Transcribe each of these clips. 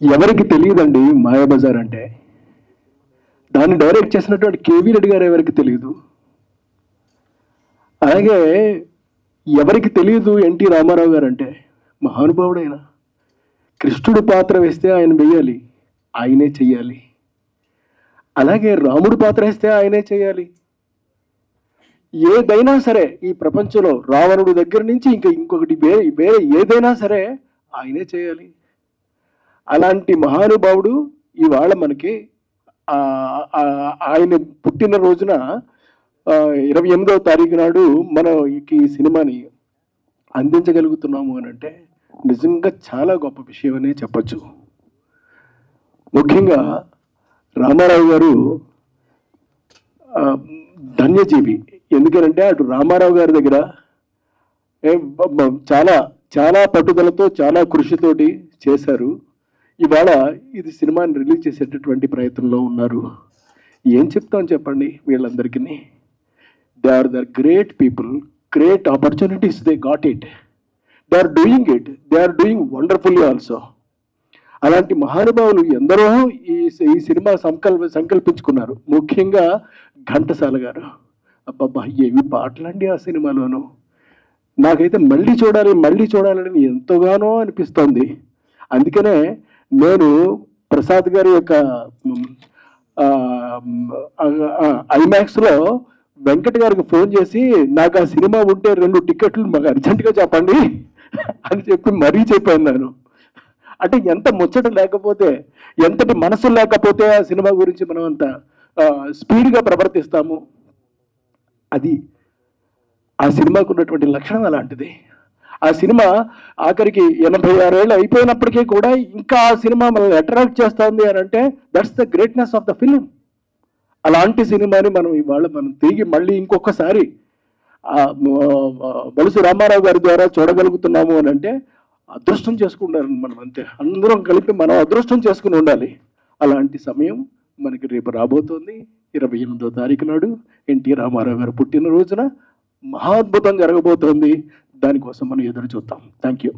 ఎవరికి తెలియదండి మాయాబజార్ అంటే. దాన్ని డైరెక్ట్ చేసినటువంటి కేవీ రెడ్డి గారు ఎవరికి తెలియదు. అలాగే ఎవరికి తెలియదు ఎన్టీ రామారావు గారు అంటే. మహానుభావుడైన కృష్ణుడు పాత్ర వేస్తే ఆయన వేయాలి, ఆయనే చెయ్యాలి. అలాగే రాముడు పాత్ర వేస్తే ఆయనే చేయాలి. ఏదైనా సరే ఈ ప్రపంచంలో రావణుడు దగ్గర నుంచి ఇంకొకటి వేరే ఏదైనా సరే ఆయనే చేయాలి. అలాంటి మహానుభావుడు ఇవాళ మనకి ఆయన పుట్టిన రోజున 28వ తారీఖు నాడు మనం ఈ సినిమాని అందించగలుగుతున్నాము అని అంటే నిజంగా చాలా గొప్ప విషయం అనే చెప్పచ్చు. ముఖ్యంగా రామారావు గారు ధన్యజీవి. ఎందుకనంటే అటు రామారావు గారి దగ్గర చాలా చాలా పట్టుదలతో చాలా కృషితోటి చేశారు. ఇవాళ ఇది సినిమాని రిలీజ్ చేసేటటువంటి ప్రయత్నంలో ఉన్నారు. ఏం చెప్తాం చెప్పండి వీళ్ళందరికీ. They are the great people, great opportunities they got it, they are doing it, they are doing wonderfully also. అలాంటి మహానుభావులు ఎందరో ఈ సినిమా సంకల్పించుకున్నారు. ముఖ్యంగా ఘంటసాల గారు. అబ్బబ్బా ఏవి పాటలండి ఆ సినిమాలోనూ. నాకైతే మళ్ళీ చూడాలని ఎంతగానో అనిపిస్తోంది. అందుకనే నేను ప్రసాద్ గారి యొక్క ఐమాక్స్లో వెంకట్ గారికి ఫోన్ చేసి నాకు ఆ సినిమా ఉంటే 2 టికెట్లు మాకు అర్జెంటుగా చెప్పండి అని చెప్పి మరీ చెప్పాను నేను. అంటే ఎంత ముచ్చట లేకపోతే, ఎంతటి మనసు లేకపోతే ఆ సినిమా గురించి మనం అంత స్పీడ్గా ప్రవర్తిస్తాము. అది ఆ సినిమాకు ఉన్నటువంటి లక్షణం అలాంటిది. ఆ సినిమా ఆఖరికి 86 ఏళ్ళు అయిపోయినప్పటికీ కూడా ఇంకా ఆ సినిమా మనల్ని అట్రాక్ట్ చేస్తుంది అని అంటే that's the greatness of the film. అలాంటి సినిమాని ఇవాళ తిరిగి మళ్ళీ ఇంకొకసారి బలుసు రామారావు గారి ద్వారా చూడగలుగుతున్నాము అని అంటే అదృష్టం చేసుకుంటారు మనం. అంతే, అందరం కలిపి మనం అదృష్టం చేసుకుని ఉండాలి. అలాంటి సమయం మనకి రేపు రాబోతోంది. 28వ తారీఖు నాడు ఎన్టీ రామారావు గారు పుట్టినరోజున మహాద్భుతం జరగబోతోంది. దానికోసం మనం ఎదురు చూద్దాం. థ్యాంక్ యూ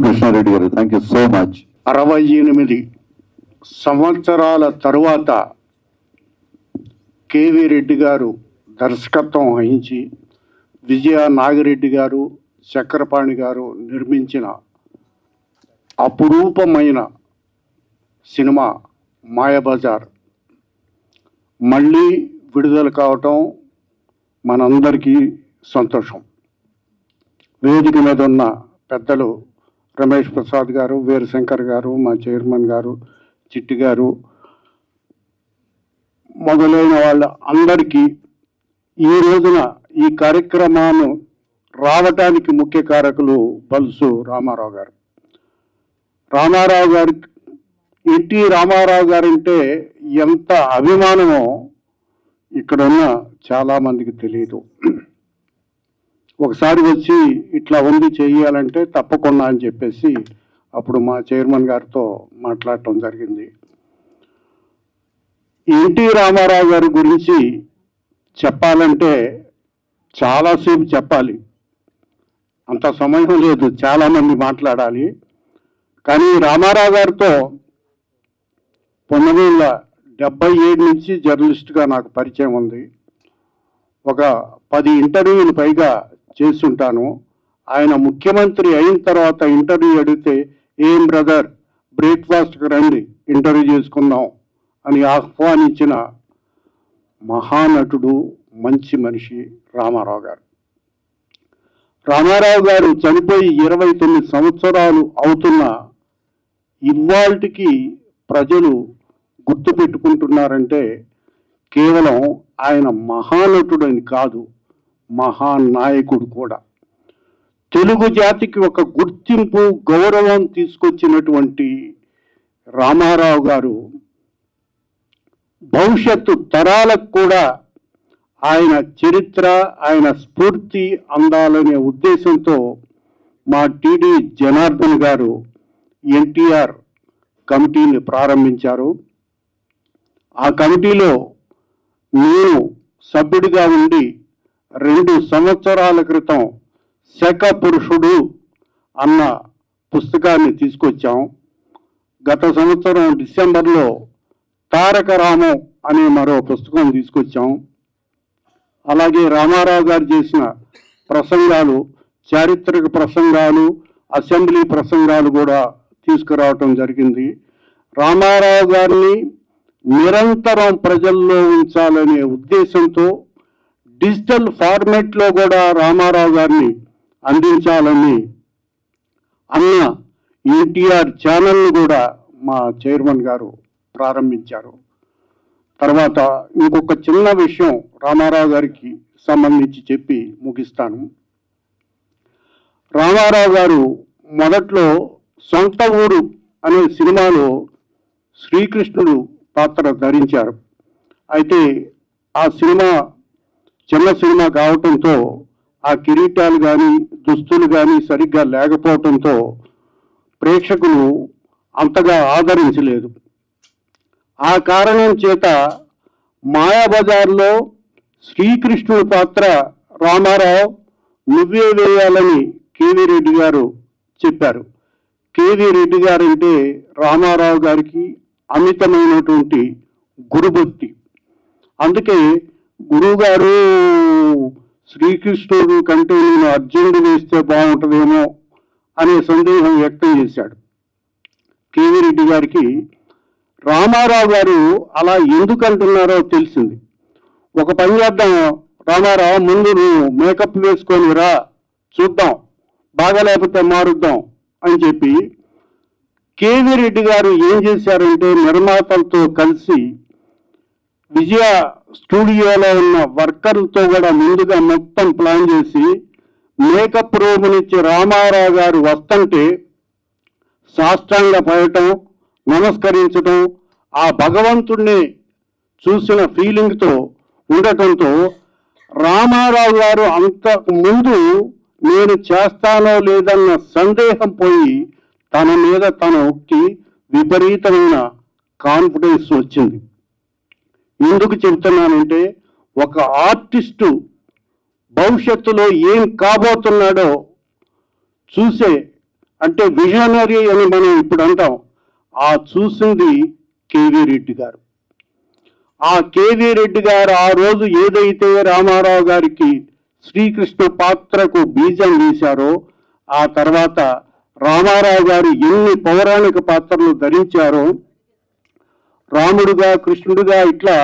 కృష్ణారెడ్డి గారు, థ్యాంక్ యూ సో మచ్. 68 సంవత్సరాల తరువాత కేవీ రెడ్డి గారు దర్శకత్వం వహించి విజయ నాగిరెడ్డి గారు, చక్రపాణి గారు నిర్మించిన అపురూపమైన సినిమా మాయాబజార్ మళ్ళీ విడుదల కావటం మనందరికీ సంతోషం. వేదిక మీద ఉన్న పెద్దలు రమేష్ ప్రసాద్ గారు, వీరశంకర్ గారు, మా చైర్మన్ గారు, చిట్టి గారు మొదలైన వాళ్ళ అందరికీ ఈ రోజున ఈ కార్యక్రమాన్ని రావటానికి ముఖ్య కారకులు బలుసు రామారావు గారు. రామారావు గారి ఎన్టీ రామారావు గారంటే ఎంత అభిమానమో ఇక్కడ ఉన్న చాలామందికి తెలియదు. ఒకసారి వచ్చి ఇట్లా ఉంది చేయాలంటే తప్పకుండా అని చెప్పేసి అప్పుడు మా చైర్మన్ గారితో మాట్లాడటం జరిగింది. ఎన్టీ రామారావు గారి గురించి చెప్పాలంటే చాలాసేపు చెప్పాలి, అంత సమయం లేదు, చాలామంది మాట్లాడాలి. కానీ రామారావు గారితో 1977 నుంచి జర్నలిస్ట్గా నాకు పరిచయం ఉంది. ఒక 10 ఇంటర్వ్యూలు పైగా చేస్తుంటాను. ఆయన ముఖ్యమంత్రి అయిన తర్వాత ఇంటర్వ్యూ అడిగితే ఏం బ్రదర్ బ్రేక్ఫాస్ట్కి రండి ఇంటర్వ్యూ చేసుకుందాం అని ఆహ్వానించిన మహానటుడు, మంచి మనిషి రామారావు గారు. రామారావు గారు చనిపోయి 29 సంవత్సరాలు అవుతున్న ఇవాల్టికి ప్రజలు గుర్తు పెట్టుకుంటున్నారంటే కేవలం ఆయన మహానటుడని కాదు, మహానాయకుడు కూడా. తెలుగు జాతికి ఒక గుర్తింపు, గౌరవం తీసుకొచ్చినటువంటి రామారావు గారు భవిష్యత్తు తరాలకు కూడా ఆయన చరిత్ర, ఆయన స్ఫూర్తి అందాలనే ఉద్దేశంతో మా టీడీ జనార్దన్ గారు ఎన్టీఆర్ కమిటీని ప్రారంభించారు. ఆ కమిటీలో నేను సభ్యుడిగా ఉండి 2 సంవత్సరాల క్రితం శక పురుషుడు అన్న పుస్తకాన్ని తీసుకొచ్చాం. గత సంవత్సరం డిసెంబర్లో తారక రామం అనే మరో పుస్తకం తీసుకొచ్చాం. అలాగే రామారావు గారు చేసిన ప్రసంగాలు, చారిత్రక ప్రసంగాలు, అసెంబ్లీ ప్రసంగాలు కూడా తీసుకురావటం జరిగింది. రామారావు గారిని నిరంతరం ప్రజల్లో ఉంచాలనే ఉద్దేశంతో డిజిటల్ ఫార్మెట్లో కూడా రామారావు గారిని అందించాలని అన్న ఎన్టీఆర్ ఛానల్ని కూడా మా చైర్మన్ గారు ప్రారంభించారు. తర్వాత ఇంకొక చిన్న విషయం రామారావు గారికి సంబంధించి చెప్పి ముగిస్తాను. రామారావు గారు మొదట్లో సొంత ఊరు అనే సినిమాలో శ్రీకృష్ణుడు పాత్ర ధరించారు. అయితే ఆ సినిమా చిన్న సినిమా కావటంతో ఆ కిరీటాలు కానీ దుస్తులు కానీ సరిగ్గా లేకపోవటంతో ప్రేక్షకులు అంతగా ఆదరించలేదు. ఆ కారణం చేత మాయాబజార్లో శ్రీకృష్ణుడి పాత్ర రామారావు నువ్వే వేయాలని కేవీ రెడ్డి గారు చెప్పారు. కేవీ రెడ్డి గారు అంటే రామారావు గారికి అమితమైనటువంటి గురుభక్తి. అందుకే గురువుగారు శ్రీకృష్ణుడు కంటే నేను అర్జునుడు వేస్తే బాగుంటుందేమో అనే సందేహం వ్యక్తం చేశాడు. కేవీ రెడ్డి గారికి రామారావు గారు అలా ఎందుకు అంటున్నారో తెలిసింది. ఒక పని చేద్దాం రామారావు, ముందు నువ్వు మేకప్ వేసుకొని రా, చూద్దాం, బాగాలేకపోతే మారుద్దాం అని చెప్పి కేవీ రెడ్డి గారు ఏం చేశారంటే నిర్మాతలతో కలిసి విజయ స్టూడియోలో ఉన్న వర్కర్లతో కూడా ముందుగా మొత్తం ప్లాన్ చేసి మేకప్ రూమ్ నుంచి రామారావు గారు వస్తుంటే సాష్టాంగ పడటం, నమస్కరించడం, ఆ భగవంతుణ్ణి చూసిన ఫీలింగ్తో ఉండటంతో రామారావు గారు అంతకు ముందు నేను చేస్తానో లేదన్న సందేహం పోయి తన మీద తనకి విపరీతమైన కాన్ఫిడెన్స్ వచ్చింది. ఎందుకు చెబుతున్నానంటే ఒక ఆర్టిస్టు భవిష్యత్తులో ఏం కాబోతున్నాడో చూసే, అంటే విజనరీ అని మనం ఇప్పుడు అంటాం, ఆ చూసింది కేవీ రెడ్డి గారు. ఆ కేవీ రెడ్డి గారు ఆ రోజు ఏదైతే రామారావు గారికి శ్రీకృష్ణ పాత్రకు బీజం వేశారో ఆ తర్వాత రామారావు గారు ఎన్ని పౌరాణిక పాత్రలు ధరించారో, రాముడుగా, కృష్ణుడుగా, ఇట్లా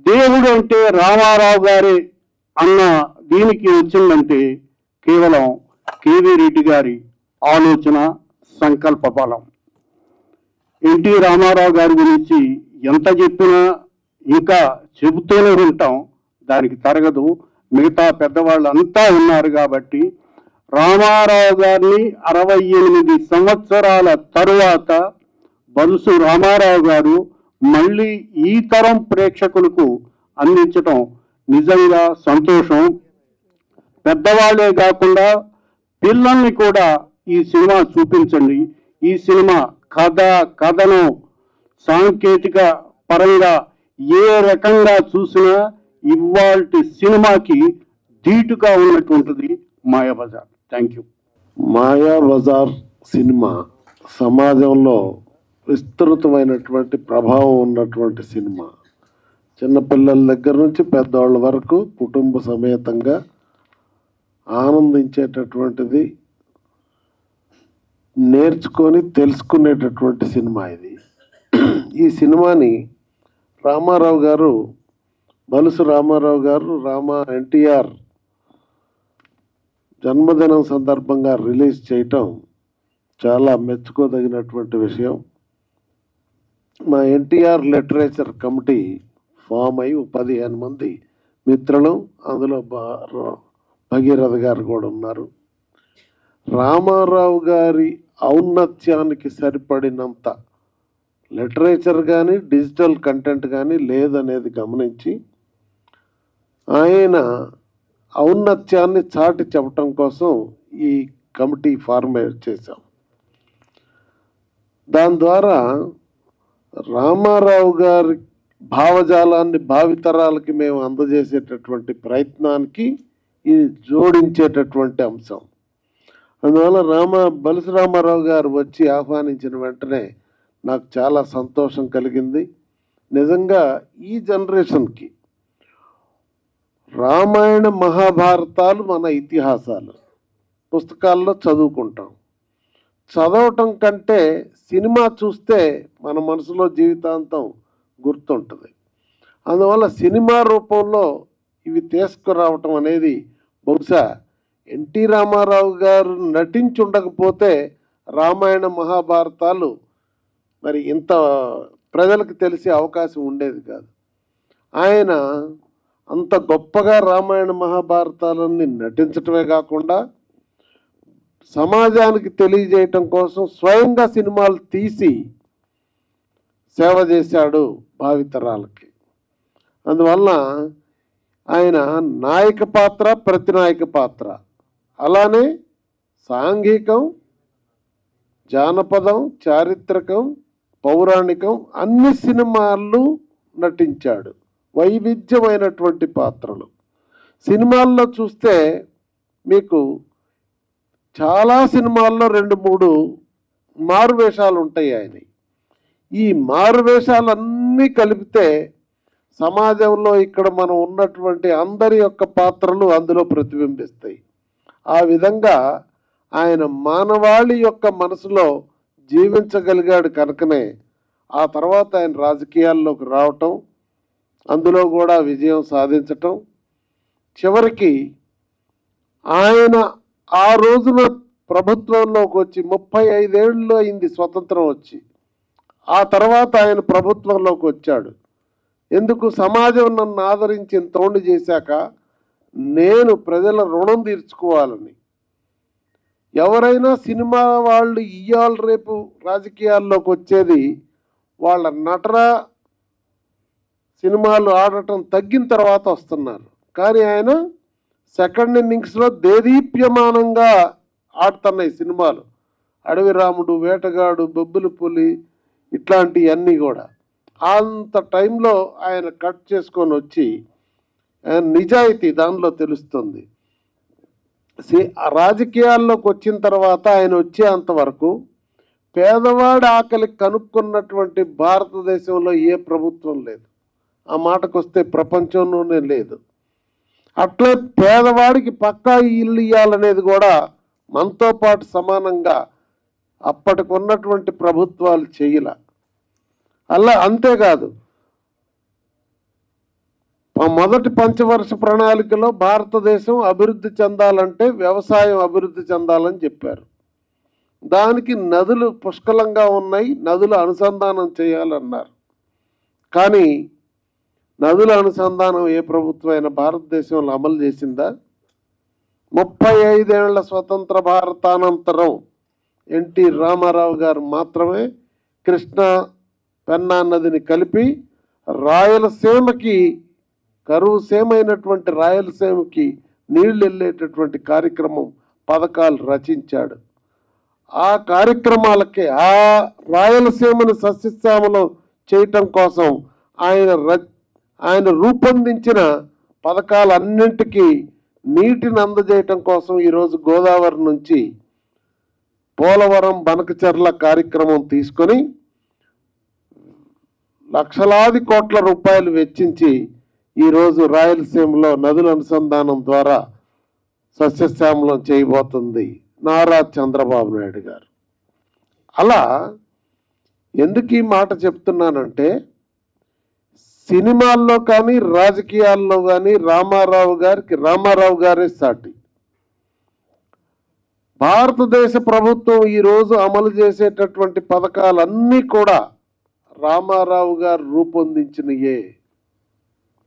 దేవుడు అంటే రామారావు గారే అన్న దీనికి వచ్చిందంటే కేవలం కేవీ రెడ్డి గారి ఆలోచన, సంకల్ప బలం. ఎన్టీ రామారావు గారి గురించి ఎంత చెప్పినా ఇంకా చెబుతూనే ఉంటాం, దానికి తరగదు. మిగతా పెద్దవాళ్ళంతా ఉన్నారు కాబట్టి రామారావు గారిని 68 సంవత్సరాల తరువాత బలుసు రామారావు గారు మళ్ళీ ఈ తరం ప్రేక్షకులకు అందించటం నిజంగా సంతోషం. పెద్దవాళ్లే కాకుండా పిల్లల్ని కూడా ఈ సినిమా చూపించండి. ఈ సినిమా కథనం సాంకేతిక పరంగా ఏ రకంగా చూసినా ఇవాల్టి సినిమాకి ధీటుగా ఉన్నటువంటిది Mayabazar. Thank you. Mayabazar cinema సమాజంలో విస్తృతమైనటువంటి ప్రభావం ఉన్నటువంటి సినిమా. చిన్నపిల్లల దగ్గర నుంచి పెద్దవాళ్ళ వరకు కుటుంబ సమేతంగా ఆనందించేటటువంటిది, నేర్చుకొని తెలుసుకునేటటువంటి సినిమా ఇది. ఈ సినిమాని రామారావు గారు, బలుసు రామారావు గారు ఎన్టీఆర్ జన్మదినం సందర్భంగా రిలీజ్ చేయటం చాలా మెచ్చుకోదగినటువంటి విషయం. మా ఎన్టీఆర్ లిటరేచర్ కమిటీ ఫామ్ అయి 15 మంది మిత్రులు, అందులో భగీరథ గారు కూడా ఉన్నారు. రామారావు గారి ఔన్నత్యానికి సరిపడినంత లిటరేచర్ కానీ డిజిటల్ కంటెంట్ కానీ లేదనేది గమనించి ఆయన ఔన్నత్యాన్ని చాటి చెప్పటం కోసం ఈ కమిటీ ఫార్మేట్ చేశాం. దాని ద్వారా రామారావు గారి భావజాలాన్ని భావితరాలకి మేము అందజేసేటటువంటి ప్రయత్నానికి ఇది జోడించేటటువంటి అంశం. అందువల్ల బలుసు రామారావు గారు వచ్చి ఆహ్వానించిన వెంటనే నాకు చాలా సంతోషం కలిగింది. నిజంగా ఈ జనరేషన్కి రామాయణ మహాభారతాలు మన ఇతిహాసాలు పుస్తకాల్లో చదువుకుంటాం. చదవటం కంటే సినిమా చూస్తే మన మనసులో జీవితాంతం గుర్తుంటుంది. అందువల్ల సినిమా రూపంలో ఇవి తీసుకురావటం అనేది బహుశా ఎన్టీ రామారావు గారు నటించి ఉండకపోతే రామాయణ మహాభారతాలు మరి ఇంత ప్రజలకు తెలిసే అవకాశం ఉండేది కాదు. ఆయన అంత గొప్పగా రామాయణ మహాభారతాలన్నీ నటించటమే కాకుండా సమాజానికి తెలియజేయటం కోసం స్వయంగా సినిమాలు తీసి సేవ చేశాడు భావితరాలకి. అందువల్ల ఆయన నాయక పాత్ర, ప్రతినాయక పాత్ర, అలానే సాంఘికం, జానపదం, చారిత్రకం, పౌరాణికం అన్ని సినిమాల్లో నటించాడు. వైవిధ్యమైనటువంటి పాత్రలు సినిమాల్లో చూస్తే మీకు చాలా సినిమాల్లో 2-3 మారువేషాలు ఉంటాయి ఆయన. ఈ మారువేషాలన్నీ కలిపితే సమాజంలో ఇక్కడ మనం ఉన్నటువంటి అందరి యొక్క పాత్రలు అందులో ప్రతిబింబిస్తాయి. ఆ విధంగా ఆయన మానవాళి యొక్క మనసులో జీవించగలిగాడు కనుకనే ఆ తర్వాత ఆయన రాజకీయాల్లోకి రావటం, అందులో కూడా విజయం సాధించటం, చివరికి ఆయన ఆ రోజున ప్రభుత్వంలోకి వచ్చి 35 ఏళ్ళు అయింది స్వతంత్రం వచ్చి. ఆ తర్వాత ఆయన ప్రభుత్వంలోకి వచ్చాడు. ఎందుకు? సమాజం నన్ను ఆదరించి తోండి చేశాక నేను ప్రజల రుణం తీర్చుకోవాలని. ఎవరైనా సినిమా వాళ్ళు ఇవాళ రేపు రాజకీయాల్లోకి వచ్చేది వాళ్ళ నటన సినిమాలు ఆడటం తగ్గిన తర్వాత వస్తున్నారు. కానీ ఆయన సెకండ్ ఇన్నింగ్స్లో దేదీప్యమానంగా ఆడుతున్నాయి సినిమాలు. అడవి రాముడు, వేటగాడు, బొబ్బుల పులి ఇట్లాంటివన్నీ కూడా. అంత టైంలో ఆయన కట్ చేసుకొని వచ్చి నిజాయితీ దానిలో తెలుస్తుంది. రాజకీయాల్లోకి వచ్చిన తర్వాత ఆయన వచ్చే అంతవరకు పేదవాడి ఆకలి కనుక్కున్నటువంటి భారతదేశంలో ఏ ప్రభుత్వం లేదు. ఆ మాటకు వస్తే ప్రపంచంలోనే లేదు. అట్లే పేదవాడికి పక్కా ఇల్లు ఇవ్వాలనేది కూడా మనతో పాటు సమానంగా అప్పటికి ఉన్నటువంటి ప్రభుత్వాలు చేయల. అంతేకాదు, మొదటి పంచవర్ష ప్రణాళికలో భారతదేశం అభివృద్ధి చెందాలంటే వ్యవసాయం అభివృద్ధి చెందాలని చెప్పారు. దానికి నదులు పుష్కలంగా ఉన్నాయి, నదుల అనుసంధానం చేయాలన్నారు. కానీ నదుల అనుసంధానం ఏ ప్రభుత్వమైన భారతదేశంలో అమలు చేసిందా? 35 ఏళ్ల స్వతంత్ర భారతానంతరం ఎన్టీ రామారావు గారు మాత్రమే కృష్ణా పెన్నా నదిని కలిపి రాయలసీమకి, కరువు సీమైనటువంటి రాయలసీమకి నీళ్లు వెళ్ళేటటువంటి కార్యక్రమం, పథకాలు రచించాడు. ఆ కార్యక్రమాలకే ఆ రాయలసీమను సస్యశ్యామలం చేయటం కోసం ఆయన రూపొందించిన పథకాలన్నింటికీ నీటిని అందజేయటం కోసం ఈరోజు గోదావరి నుంచి పోలవరం బనకచెర్ల కార్యక్రమం తీసుకొని లక్షలాది కోట్ల రూపాయలు వెచ్చించి ఈరోజు రాయలసీమలో నదుల అనుసంధానం ద్వారా సస్యశ్యామలం చేయబోతుంది నారా చంద్రబాబు నాయుడు గారు. అలా ఎందుకు ఈ మాట చెప్తున్నానంటే, సినిమాల్లో కానీ రాజకీయాల్లో కానీ రామారావు గారే సాటి. భారతదేశ ప్రభుత్వం ఈరోజు అమలు చేసేటటువంటి పథకాలన్నీ కూడా రామారావు గారు రూపొందించినయే.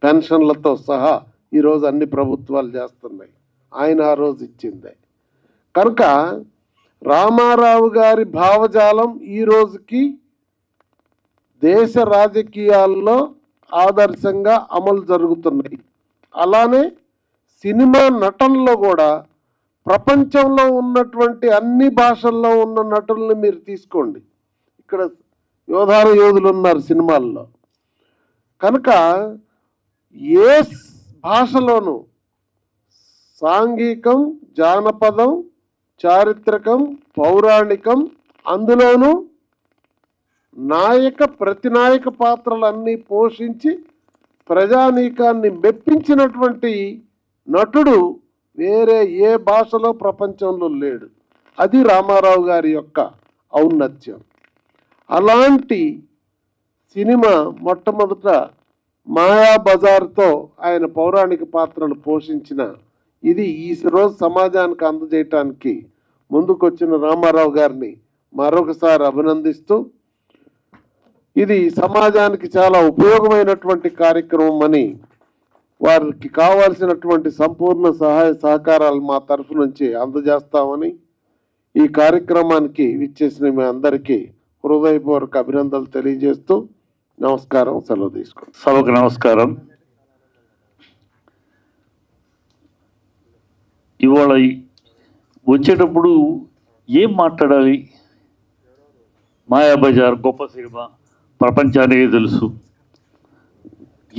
పెన్షన్లతో సహా ఈరోజు అన్ని ప్రభుత్వాలు చేస్తున్నాయి, ఆయన ఆ రోజు ఇచ్చిందే. కనుక రామారావు గారి భావజాలం ఈ రోజుకి దేశ రాజకీయాల్లో ఆదర్శంగా అమలు జరుగుతున్నాయి. అలానే సినిమా నటనలో కూడా ప్రపంచంలో ఉన్నటువంటి అన్ని భాషల్లో ఉన్న నటుల్ని మీరు తీసుకోండి. ఇక్కడ యోధులు ఉన్నారు సినిమాల్లో. కనుక ఏ భాషలోనూ సాంఘికం, జానపదం, చారిత్రకం, పౌరాణికం, అందులోనూ ప్రతినాయక పాత్రలన్నీ పోషించి ప్రజానీకాన్ని మెప్పించినటువంటి నటుడు వేరే ఏ భాషలో ప్రపంచంలో లేడు. అది రామారావు గారి యొక్క ఔన్నత్యం. అలాంటి సినిమా మొట్టమొదట మాయాబజార్తో ఆయన పౌరాణిక పాత్రలు పోషించిన ఇది ఈ రోజు సమాజానికి అందజేయటానికి ముందుకొచ్చిన రామారావు గారిని మరొకసారి అభినందిస్తూ, ఇది సమాజానికి చాలా ఉపయోగమైనటువంటి కార్యక్రమం అని, వారికి కావాల్సినటువంటి సంపూర్ణ సహాయ సహకారాలు మా తరఫు నుంచి అందజేస్తామని, ఈ కార్యక్రమానికి విచ్చేసిన మీ అందరికీ హృదయపూర్వక అభినందనలు తెలియజేస్తూ నమస్కారం, సెలవు తీసుకుంటాం. సభకు నమస్కారం. ఇవాళ వచ్చేటప్పుడు ఏం మాట్లాడాలి? మాయాబజార్ గొప్ప సినిమా, ప్రపంచానికి తెలుసు.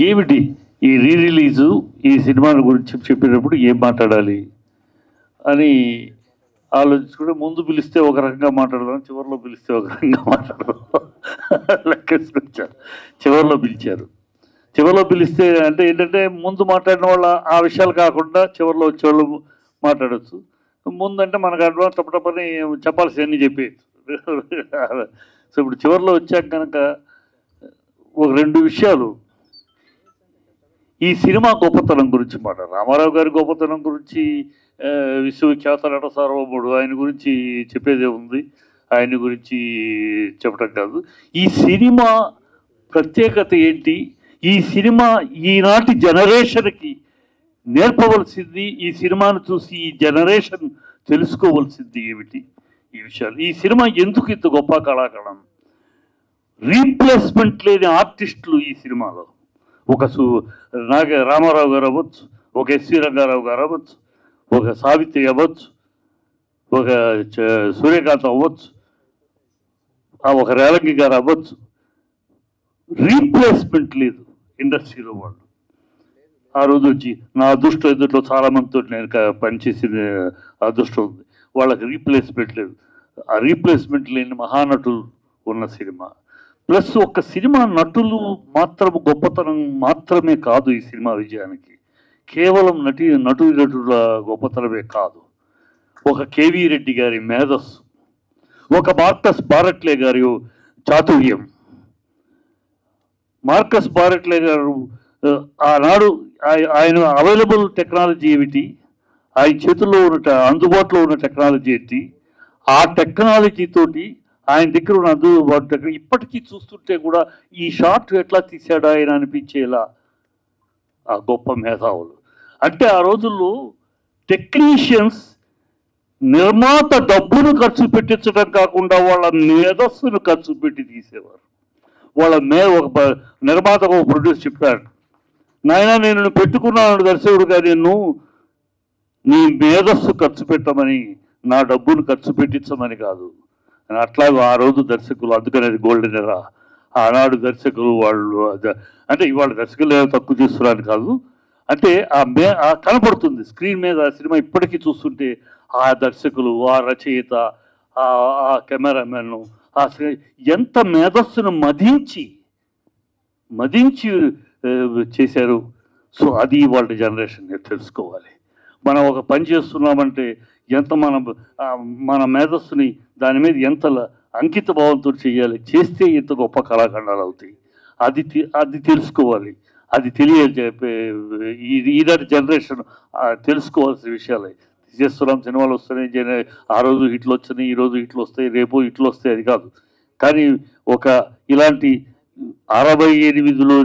ఏమిటి ఈ రిలీజు, ఈ సినిమా గురించి చెప్పినప్పుడు ఏం మాట్లాడాలి అని ఆలోచించుకుంటే, ముందు పిలిస్తే ఒక రకంగా మాట్లాడదాం, చివరిలో పిలిస్తే ఒక రకంగా మాట్లాడదాం లెక్కేసుకొచ్చారు. చివరిలో పిలిస్తే అంటే ఏంటంటే, ముందు మాట్లాడిన వాళ్ళ ఆ విషయాలు కాకుండా చివరిలో వచ్చేవాళ్ళు మాట్లాడచ్చు. ముందంటే మనకు అడ్వాన్స్ తప్పని చెప్పాల్సినవన్నీ చెప్పేయచ్చు. సో ఇప్పుడు చివరిలో వచ్చాక కనుక ఒక 2 విషయాలు ఈ సినిమా గొప్పతనం గురించి రామారావు గారి గొప్పతనం గురించి, విశ్వవిఖ్యాత నట సార్వభౌముడు, ఆయన గురించి చెప్పేదే ఉంది. ఆయన గురించి చెప్పడం కాదు, ఈ సినిమా ప్రత్యేకత ఏంటి, ఈ సినిమా ఈనాటి జనరేషన్కి నేర్పవలసింది, ఈ సినిమాను చూసి ఈ జనరేషన్ తెలుసుకోవలసింది ఏమిటి, ఈ విషయాలు. ఈ సినిమా ఎందుకు ఇంత గొప్ప కళాకళం? రీప్లేస్మెంట్ లేని ఆర్టిస్టులు ఈ సినిమాలో. ఒక రామారావు గారు అవ్వచ్చు, ఒక ఎస్వి రంగారావు గారు అవ్వచ్చు, ఒక సావిత్రి అవ్వచ్చు, ఒక సూర్యకాంత్ అవ్వచ్చు, ఒక రేలంగి గారు అవ్వచ్చు. రీప్లేస్మెంట్ లేదు ఇండస్ట్రీలో. వాళ్ళు ఆ రోజు వచ్చి నా అదృష్టం ఎదుట్లో చాలామందితో నేను పనిచేసిన అదృష్టం ఉంది. వాళ్ళకి రీప్లేస్మెంట్ లేదు. ఆ రీప్లేస్మెంట్ లేని మహానటులు ఉన్న సినిమా. ప్లస్ ఒక సినిమా నటులు మాత్రం గొప్పతనం మాత్రమే కాదు ఈ సినిమా విజయానికి. కేవలం నటుల గొప్పతనమే కాదు, ఒక కేవీ రెడ్డి గారి మేధస్సు, ఒక మార్కస్ బారట్లే గారి చాతుర్యం. మార్కస్ బారట్లే గారు ఆనాడు ఆయన అవైలబుల్ టెక్నాలజీ ఏమిటి, ఆయన చేతుల్లో ఉన్న అందుబాటులో ఉన్న టెక్నాలజీ ఏంటి, ఆ టెక్నాలజీ తోటి ఆయన దగ్గర ఉన్న అందుబాటు టెక్నాలజీ ఇప్పటికీ చూస్తుంటే కూడా ఈ షాట్ ఎట్లా తీశాడు ఆయన అనిపించేలా ఆ గొప్ప మేధావులు. అంటే ఆ రోజుల్లో టెక్నీషియన్స్ నిర్మాత డబ్బును ఖర్చు పెట్టించడం కాకుండా వాళ్ళ మేధస్సును ఖర్చు పెట్టి తీసేవారు. వాళ్ళ ఒక నిర్మాత ఒక ప్రొడ్యూస్ చెప్పాడు, నాయన నేను పెట్టుకున్నాను దర్శకుడుగా, నేను నీ మేధస్సు ఖర్చు పెట్టమని, నా డబ్బును ఖర్చు పెట్టించమని కాదు. అట్లాగే ఆ రోజు దర్శకులు, అందుకనేది గోల్డెన్ ఎరా. ఆనాడు దర్శకులు వాళ్ళు అంటే ఇవాళ దర్శకులు ఏదో తక్కువ చేస్తున్నారని కాదు, అంటే ఆ కనపడుతుంది స్క్రీన్ మీద. ఆ సినిమా ఇప్పటికీ చూస్తుంటే ఆ దర్శకులు, ఆ రచయిత, ఆ కెమెరామెన్ ఎంత మేధస్సును మదించి చేశారు. సో అది వాళ్ళ జనరేషన్ తెలుసుకోవాలి. మనం ఒక పని చేస్తున్నామంటే ఎంత మన మేధస్సుని దాని మీద ఎంత అంకిత భావంతో చేయాలి, చేస్తే ఎంత గొప్ప కళాఖండాలు అవుతాయి. అది తెలుసుకోవాలి. అది తెలియజెప్పే ఈనాటి జనరేషన్ తెలుసుకోవాల్సిన విషయాలే. చేస్తున్నాం, సినిమాలు వస్తున్నాయి, ఆ రోజు హిట్లు వచ్చినాయి, ఈ రోజు హిట్లు వస్తాయి, రేపు హిట్లు వస్తాయి, అది కాదు. కానీ ఒక ఇలాంటి 68లో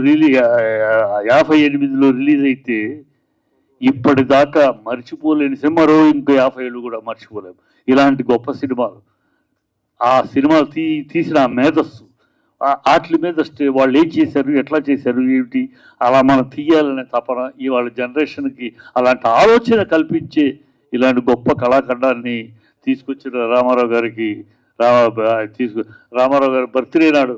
58లో రిలీజ్ అయితే ఇప్పటిదాకా మర్చిపోలేని సినిమా, ఇంకో 50 ఏళ్ళు కూడా మర్చిపోలేము. ఇలాంటి గొప్ప సినిమాలు, ఆ సినిమాలు తీసిన మేధస్సు, వాటి మీద వాళ్ళు ఏం చేశారు, ఎట్లా చేశారు, ఏమిటి, అలా మనం తీయాలనే తపన ఇవాళ జనరేషన్కి అలాంటి ఆలోచన కల్పించే ఇలాంటి గొప్ప కళాఖండాన్ని తీసుకొచ్చిన రామారావు గారికి రామారావు గారి బర్త్డే నాడు,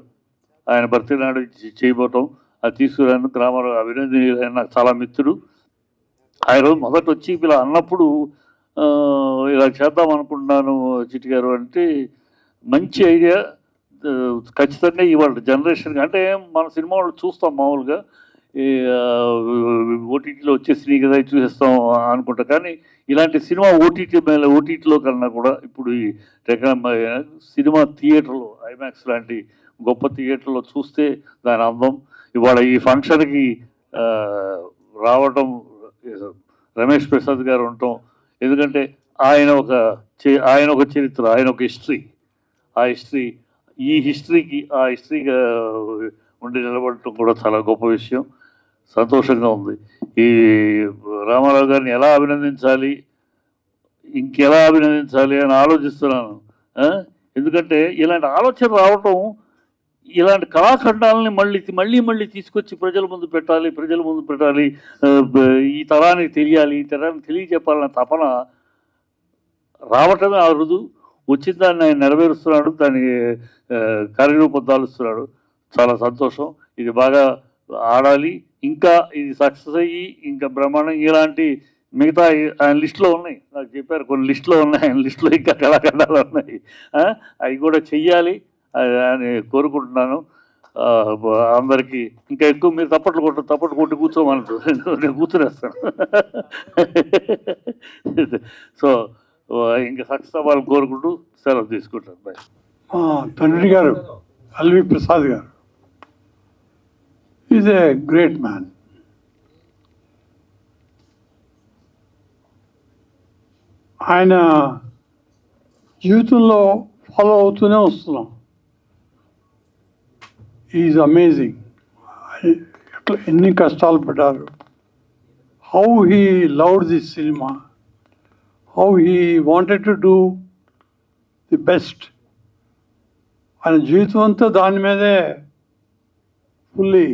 ఆయన బర్త్డే నాడు చేయబోవటం, అది తీసుకురాను రామారావు అభినందన. నాకు చాలా మిత్రుడు. ఆయన రోజు మొదట వచ్చి ఇలా అన్నప్పుడు ఇలా చేద్దాం అనుకుంటున్నాను చిట్టి గారు అంటే మంచి ఐడియా. ఖచ్చితంగా ఇవాళ జనరేషన్ అంటే మన సినిమా వాళ్ళు చూస్తాం మామూలుగా ఈ ఓటీటీలో వచ్చేసి కదా చూసేస్తాం అనుకుంటా. కానీ ఇలాంటి సినిమా ఓటీటీలో కన్నా కూడా ఇప్పుడు ఈ సినిమా థియేటర్లో ఐమాక్స్ లాంటి గొప్ప థియేటర్లో చూస్తే దాని అందం. ఇవాళ ఈ ఫంక్షన్కి రావటం రమేష్ ప్రసాద్ గారు ఉండటం, ఎందుకంటే ఆయన ఒక చరిత్ర, ఆయన ఒక హిస్టరీ. ఆ హిస్టరీ ఈ హిస్టరీగా ఉండి నిలబడటం కూడా చాలా గొప్ప విషయం. సంతోషంగా ఉంది. ఈ రామారావు గారిని ఎలా అభినందించాలి, ఇంకెలా అభినందించాలి అని ఆలోచిస్తున్నాను. ఎందుకంటే ఇలాంటి ఆలోచన రావటం, ఇలాంటి కళాఖండాలని మళ్ళీ తీసుకొచ్చి ప్రజల ముందు పెట్టాలి, ఈ తరానికి తెలియాలి, ఈ తరానికి తెలియజెప్పాలన్న తపన రావటమే అరుదు. వచ్చిన దాన్ని ఆయన నెరవేరుస్తున్నాడు, దాన్ని కార్యరూపం దాలుస్తున్నాడు. చాలా సంతోషం. ఇది బాగా ఆడాలి, ఇంకా ఇది సక్సెస్ అయ్యి ఇంకా బ్రహ్మాండం. ఇలాంటి మిగతా ఆయన లిస్టులో ఉన్నాయి, నాకు చెప్పారు కొన్ని లిస్టులో ఉన్నాయి, ఆయన లిస్టులో ఇంకా కళాఖండాలు ఉన్నాయి. అవి కూడా చెయ్యాలి అని కోరుకుంటున్నాను. అందరికీ ఇంకా ఎక్కువ మీరు తప్పట్లు కొట్టి కూర్చోమన్నట్టు నేను కూర్చునేస్తాను. సో ఇంకా సక్సెస్ అవ్వాలని కోరుకుంటూ సెలవు తీసుకుంటాను. బాయ్. తండ్రి గారు ఎల్వి ప్రసాద్ గారు ఈజ్ ఏ గ్రేట్ మ్యాన్. ఆయన జీవితంలో ఫాలో అవుతూనే వస్తున్నాం. Is amazing. ఎట్లా ఎన్ని కష్టాలు పడ్డారు, how he loved this cinema, how he wanted to do the best. ఆయన జీవితం అంతా దాని మీదే fully,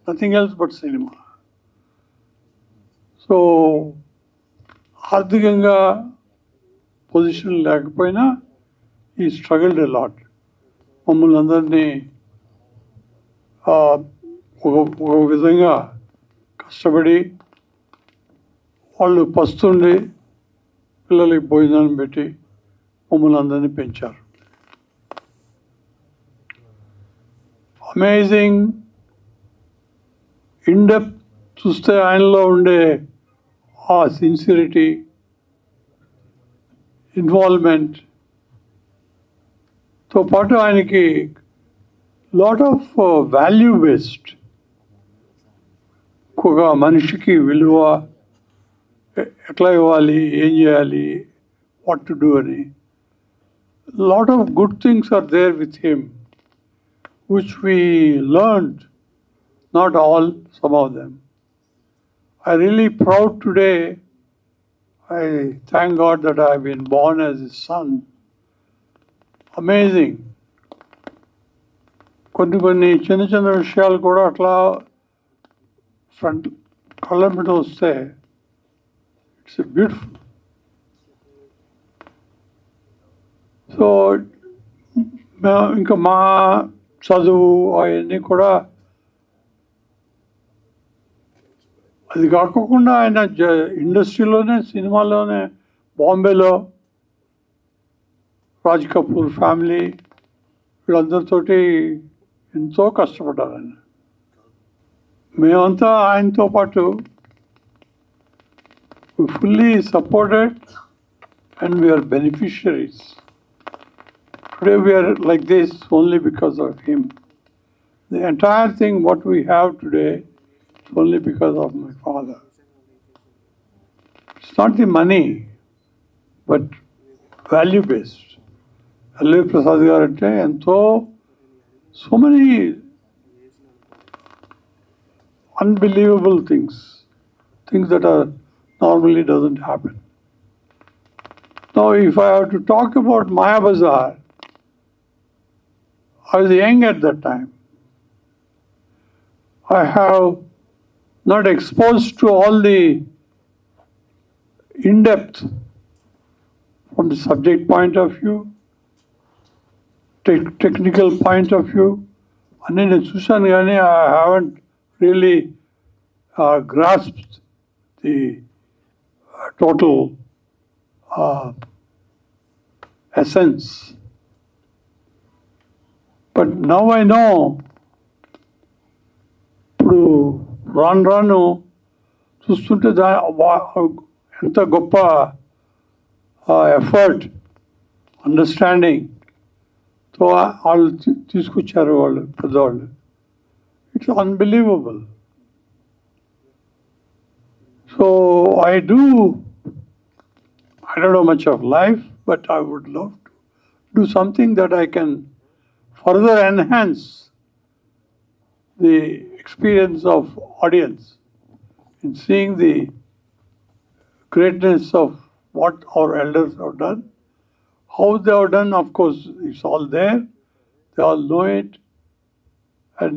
nothing else but cinema. So ఆర్థికంగా పొజిషన్ లేకపోయినా ఈ స్ట్రగల్డ్ ఎ లాట్. మమ్మల్ని అందరినీ ఒక విధంగా కష్టపడి వాళ్ళు పస్తుండి పిల్లలకి భోజనం పెట్టి మమ్మల్ని అందరినీ పెంచారు. అమేజింగ్. ఇన్డెప్త్ చూస్తే ఆయనలో ఉండే ఆ సిన్సిరిటీ, ఇన్వాల్వ్మెంట్తో పాటు ఆయనకి లాట్ ఆఫ్ వాల్యూ బేస్డ్, ఒక మనిషికి విలువ ఎట్లా ఇవ్వాలి, ఏం చేయాలి, వాట్ టు డూ అని lot of good things are there with him which we learned, not all, some of them. I'm really proud today. I thank God that I've been born as his son. Amazing. కొన్ని చిన్న విషయాలు కూడా అట్లా front కళ్ళ మీద వస్తే it's beautiful. So ఇంకా మా చదువు అవన్నీ కూడా అది కాకుండా ఆయన ఇండస్ట్రీలోనే, సినిమాలోనే, బాంబేలో రాజ్ కపూర్ ఫ్యామిలీ వీళ్ళందరితోటి ఎంతో కష్టపడ్డారు ఆయన. మేమంతా ఆయనతో పాటు fully supported and we are beneficiaries. Today we are like this only because of him. The entire thing what we have today is only because of my father. It's not the money, but value based. L.V. Prasad garante ento so many unbelievable things that are normally doesn't happen. Now if I have to talk about Maya Bazaar, I was young at that time. I have not exposed to all the in-depth from the subject point of view, technical point of view. And in Susan Gani, I haven't really grasped the total essence. But now I know, ఇప్పుడు రాను రాను చూస్తుంటే ఎంత గొప్ప effort, అండర్స్టాండింగ్తో వాళ్ళు తీసుకొచ్చారు వాళ్ళు పెద్దవాళ్ళు. It's unbelievable. So I don't know much of life, but I would love to do something that I can further enhance the experience of audience in seeing the greatness of what our elders have done. How they have done, of course, it's all there. They all know it. And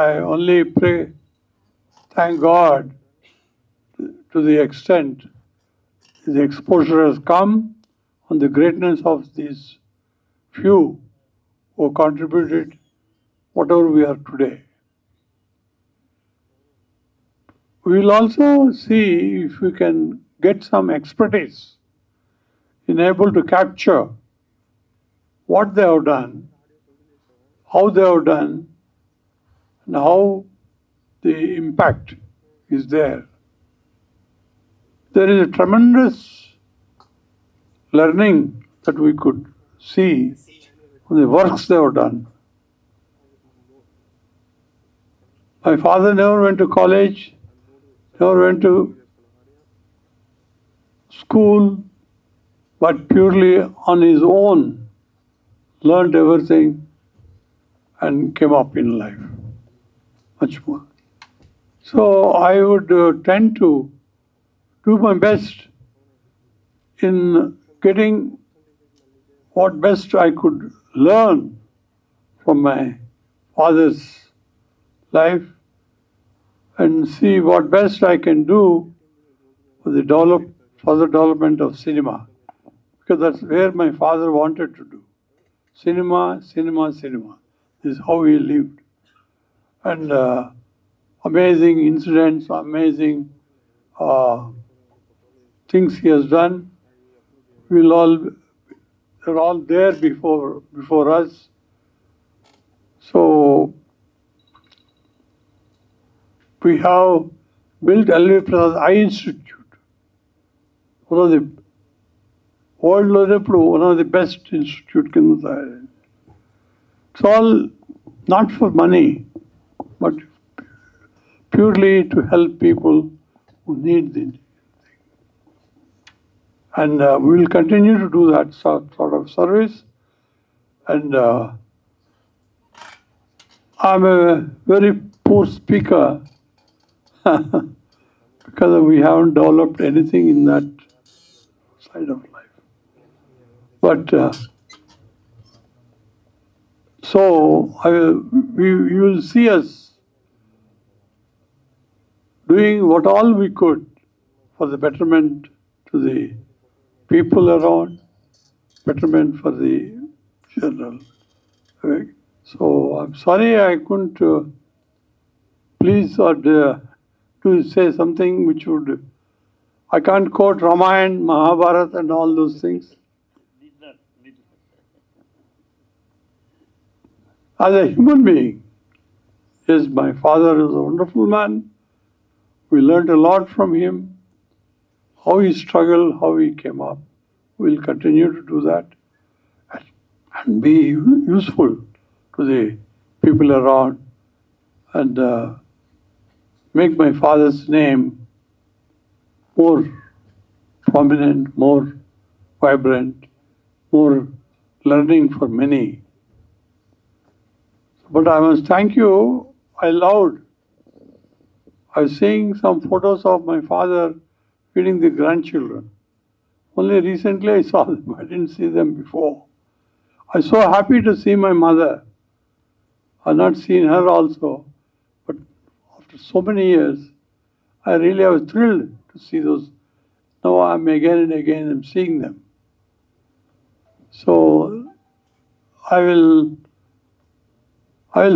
I only pray, thank God, to the extent the exposure has come on the greatness of these few who contributed whatever we are today. We will also see if we can get some expertise in able to capture what they have done, how they have done, and how the impact is there. There is a tremendous learning that we could see from the works they have done. My father never went to college, never went to school, but purely on his own learned everything and came up in life much more. So I would tend to do my best in getting what best I could learn from my father's life and see what best I can do for the further development of cinema, because that's where my father wanted to do. Cinema, cinema, cinema. This is how he lived. And amazing incidents, amazing things he has done. They're all there before us. So we have built L.V. Prasad Eye Institute, one of the world one of the best institute. It's all not for money, but purely to help people who need it. And we will continue to do that sort of service. And I'm a very poor speaker because we haven't developed anything in that side of life. But so you will see us doing what all we could for the betterment to the people around, betterment for the general. So I'm sorry I couldn't please or to say something which would, I can't quote Ramayana, Mahabharata and all those things. As a human being, yes, my father is a wonderful man. We learned a lot from him. How he struggled, how he came up. We'll continue to do that and be useful to the people around and make my father's name more prominent, more vibrant, more learning for many. But I must thank you. I was seeing some photos of my father feeding the grandchildren. Only recently I saw them. I didn't see them before. I was so happy to see my mother. I've not seen her also. But after so many years, I was thrilled to see those. Now I'm again and again I'm seeing them. So I will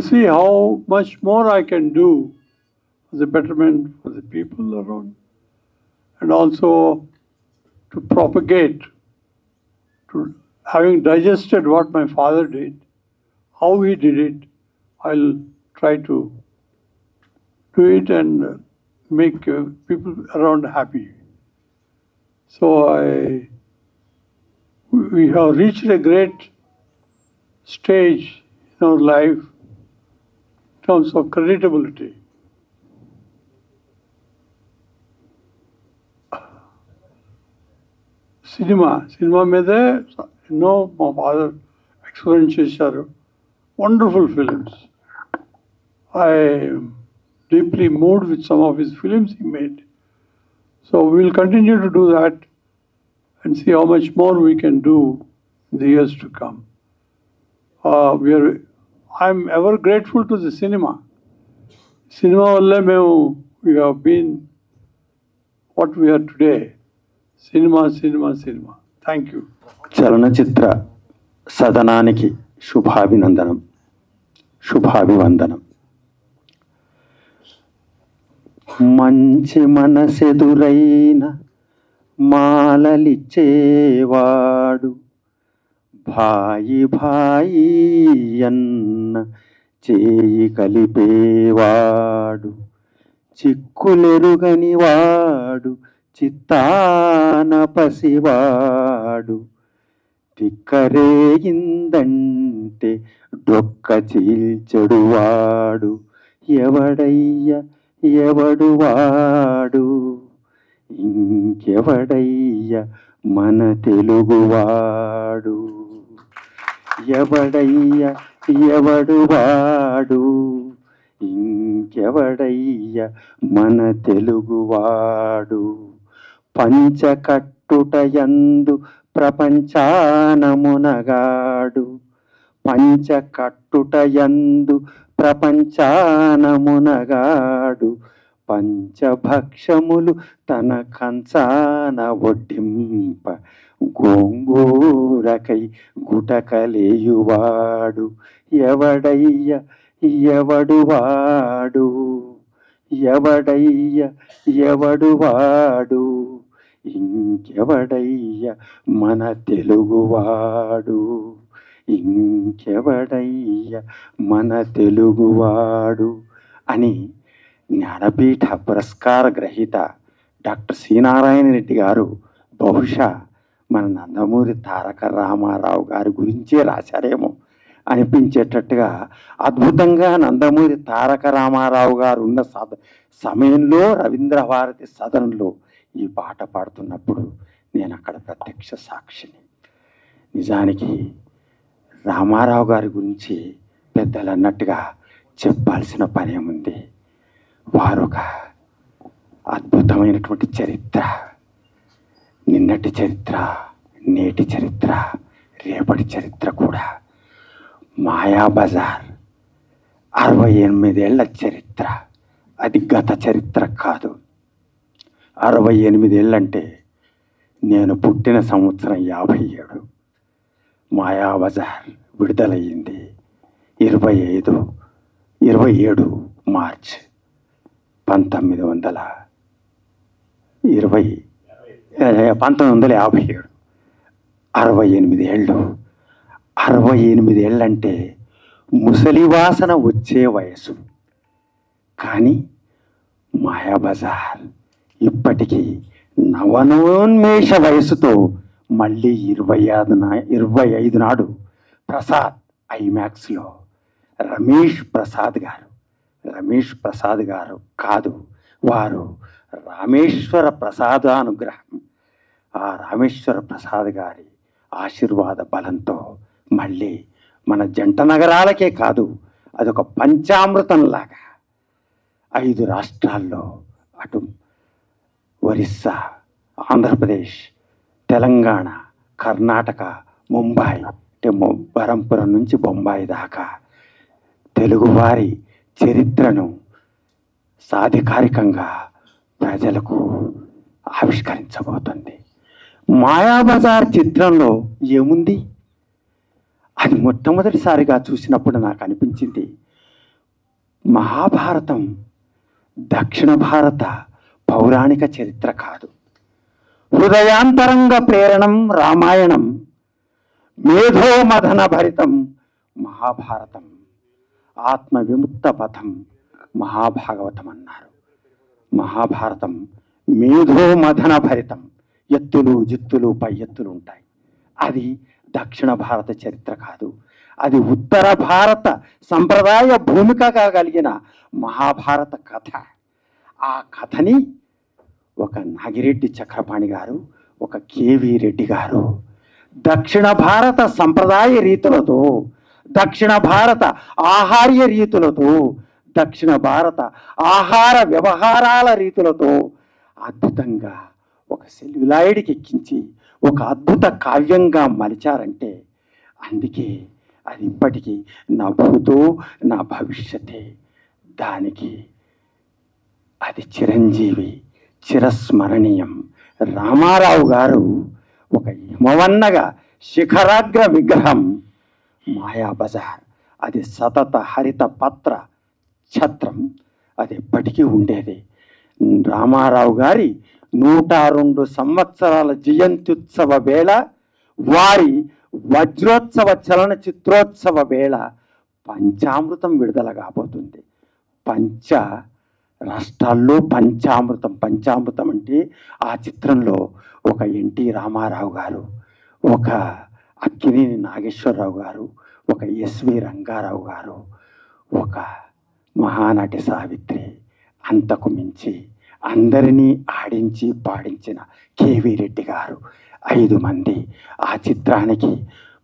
see how much more I can do for the betterment for the people around, and also to propagate, to having digested what my father did, how he did it, I'll try to do it and make people around happy. So we have reached a great stage in our life in terms of creditability. Cinema మీదే ఎన్నో మా father experience చేశారు. Wonderful films. I deeply moved with some of his films he made. So we will continue to do that and see how much more we can do in the years to come. I'm ever grateful to the cinema. Cinema valle we have been what we are today. Cinema. Thank you. చలనచిత్ర సదనానికి శుభాభివందనం. మంచి మనసెదురైన మాలలిచ్చేవాడు, భాయి అన్న చేయి కలిపేవాడు, చిక్కులెరుగని వాడు చిత్తాన పసివాడు, తిక్కరేగిందంటే డొక్క చీల్చెడువాడు, ఎవడు వాడు, ఇంకెవడయ్య మన తెలుగువాడు, ఎవడు వాడు, ఇంకెవడయ్య మన తెలుగువాడు, పంచకట్టుటయందు ప్రపంచానమునగాడు, పంచకట్టుటయందు ప్రపంచానమునగాడు, పంచభక్షములు తన కంచాన వడ్డింప గోంగూరకై గుటకలేయువాడు, ఎవడు వాడు, ఎవడు వాడు, ఇంకెవడయ్య మన తెలుగువాడు, ఇంకెవడయ్య మన తెలుగువాడు అని జ్ఞానపీఠ పురస్కార గ్రహీత డాక్టర్ సి నారాయణ రెడ్డి గారు బహుశా మన నందమూరి తారక రామారావు గారి గురించే రాశారేమో అనిపించేటట్టుగా అద్భుతంగా నందమూరి తారక రామారావు గారు ఉన్న సమయంలో రవీంద్ర భారతి సదనంలో ఈ పాట పాడుతున్నప్పుడు నేను అక్కడ ప్రత్యక్ష సాక్షిని. నిజానికి రామారావు గారి గురించి పెద్దలు అన్నట్టుగా చెప్పాల్సిన పనేముంది. వారొక అద్భుతమైనటువంటి చరిత్ర, నిన్నటి చరిత్ర, నేటి చరిత్ర, రేపటి చరిత్ర కూడా. మాయాబజార్ 68 ఏళ్ల చరిత్ర, అది గత చరిత్ర కాదు. 68 ఏళ్ళంటే నేను పుట్టిన సంవత్సరం 57. మాయాబజార్ విడుదలయ్యింది 27 మార్చ్ 1957. 68 ఏళ్ళు. 68 ఏళ్ళంటే ముసలివాసన వచ్చే వయసు. కానీ మాయాబజార్ ఇప్పటికీ నవనోన్మేష వయసుతో మళ్ళీ 25 నాడు ప్రసాద్ ఐమాక్స్లో రమేష్ ప్రసాద్ గారు కాదు, వారు రామేశ్వర ప్రసాదానుగ్రహం, ఆ రామేశ్వర ప్రసాద్ గారి ఆశీర్వాద బలంతో మళ్ళీ మన జంట నగరాలకే కాదు, అదొక పంచామృతంలాగా 5 రాష్ట్రాల్లో, అటు ఒరిస్సా, ఆంధ్రప్రదేశ్, తెలంగాణ, కర్ణాటక, ముంబాయి, అంటే బరంపురం నుంచి బొంబాయి దాకా తెలుగువారి చరిత్రను సాధికారికంగా ప్రజలకు ఆవిష్కరించబోతుంది. మాయాబజార్ చిత్రంలో ఏముంది? అది మొట్టమొదటిసారిగా చూసినప్పుడు నాకు అనిపించింది, మహాభారతం దక్షిణ భారత పౌరాణిక చరిత్ర కాదు, హృదయాంతరంగ ప్రేరణం రామాయణం, మేధోమథన భరితం మహాభారతం, ఆత్మ విముక్త పథం మహాభాగవతం అన్నారు. మహాభారతం మేధోమథన భరితం, ఎత్తులు జిత్తులు పై ఎత్తులు ఉంటాయి. అది దక్షిణ భారత చరిత్ర కాదు, అది ఉత్తర భారత సంప్రదాయ భూమికగా కలిగిన మహాభారత కథ. ఆ కథని ఒక నాగిరెడ్డి చక్రపాణి గారు, ఒక కేవి రెడ్డి గారు దక్షిణ భారత సంప్రదాయ రీతులతో, దక్షిణ భారత ఆహార్య రీతులతో, దక్షిణ భారత ఆహార వ్యవహారాల రీతులతో అద్భుతంగా ఒక సెల్యులాయిడ్కి ఎక్కించి ఒక అద్భుత కావ్యంగా మలిచారంటే అందుకే అది ఇప్పటికీ నా భూతో నా భవిష్యతే. దానికి అది చిరంజీవి, చిరస్మరణీయం. రామారావు గారు ఒక హిమవన్నగా శిఖరాగ్ర విగ్రహం. మాయాబజార్ అది సతత హరిత పత్ర ఛత్రం, అది ఎప్పటికీ ఉండేది. రామారావు గారి 102 సంవత్సరాల జయంత్యుత్సవ వేళ, వారి వజ్రోత్సవ చలనచిత్రోత్సవ వేళ పంచామృతం విడుదల కాబోతుంది. పంచ రాష్ట్రాల్లో పంచామృతం. పంచామృతం అంటే ఆ చిత్రంలో ఒక ఎన్టీ రామారావు గారు, ఒక అక్కినేని నాగేశ్వరరావు గారు, ఒక ఎస్వి రంగారావు గారు, ఒక మహానటి సావిత్రి, అంతకు మించి అందరినీ ఆడించి పాడించిన కేవి రెడ్డి గారు, 5 మంది ఆ చిత్రానికి